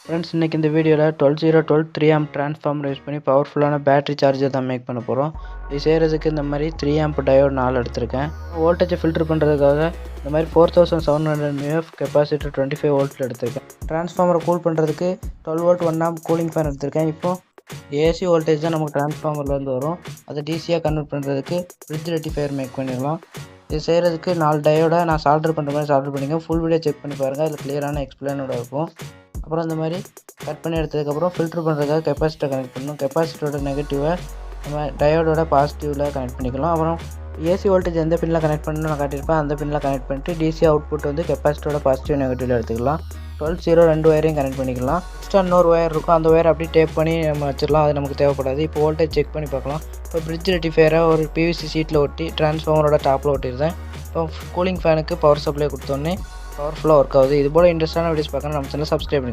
Friends, இன்றைக்கி இந்த வீடியோவில் 12012 3 ஆம்ப் ட்ரான்ஸ்ஃபார்மர் யூஸ் பண்ணி பவர்ஃபுல்லான பேட்டரி சார்ஜர் தான் மேக் பண்ண போகிறோம். இது செய்கிறதுக்கு இந்த மாதிரி 3 ஆம்ப் டயோட் 4 எடுத்திருக்கேன். வோல்டேஜை ஃபில்டர் பண்ணுறதுக்காக இந்த மாதிரி 4700 mAh கெப்பாசிட்டர் 25 வோல்ட்டில் எடுத்திருக்கேன். ட்ரான்ஸ்ஃபார்மரை கூல் பண்ணுறதுக்கு 12 வோல்ட் 1 ஆம்ப் கூலிங் ஃபேன் எடுத்திருக்கேன். இப்போது ஏசி வோல்டேஜ் தான் நமக்கு ட்ரான்ஸ்ஃபார்மர்லேருந்து வரும். அதை டிசியாக கன்வெர்ட் பண்ணுறதுக்கு பிரிட்ஜ் ரெக்டிஃபையர் மேக் பண்ணிடலாம். இது செய்கிறதுக்கு 4 டயோட நான் சால்டர் பண்ணுற மாதிரி சால்டர் பண்ணிக்கேன். ஃபுல் வீடியோ செக் பண்ணி பாருங்கள், அதில் கிளியரான எக்ஸ்பிளைனோட இருக்கும். அப்புறம் இந்த மாதிரி கட் பண்ணி எடுத்ததுக்கப்புறம் ஃபில்ட்ரு பண்ணுறதுக்காக கெப்பாசிட்டர் கனெக்ட் பண்ணணும். கெப்பாசிட்டரோட நெகட்டிவை நம்ம டயோடோட பாசிட்டிவில் கனெக்ட் பண்ணிக்கலாம். அப்புறம் ஏசி வோல்டேஜ் எந்த பின்னில் கனெக்ட் பண்ணணும்னு நான் காட்டியிருப்பேன், அந்த பின்னில் கனெக்ட் பண்ணிட்டு டிசி அவுட்புட் வந்து கெப்பாசிட்டரோட பாசிட்டிவ் நெகட்டிவில் எடுத்துக்கலாம். 12-0 2 ஒயரையும் கனெக்ட் பண்ணிக்கலாம். எக்ஸ்ட்ரா இன்னொரு ஒயர் இருக்கும், அந்த ஒயர் அப்படியே டேப் பண்ணி நம்ம வச்சிடலாம். அது நமக்கு தேவைப்படாது. இப்போ வோல்டேஜ் செக் பண்ணி பார்க்கலாம். இப்போ பிரிட்ஜ் ரெக்டிஃபையரை ஒரு பிவிசி சீட்டில் ஒட்டி ட்ரான்ஸ்ஃபார்மரோட டாப்பில் ஒட்டியிருந்தேன். இப்போ கூலிங் ஃபேனுக்கு பவர் சப்ளை கொடுத்தோன்னே பவர்ஃபுல்லாக ஒர்க் ஆகுது. இது போல் இன்ட்ரெஸ்டான வீடியோஸ் பார்க்கணும் நம்ம சேனல் சப்ஸ்கிரைப் பண்ணி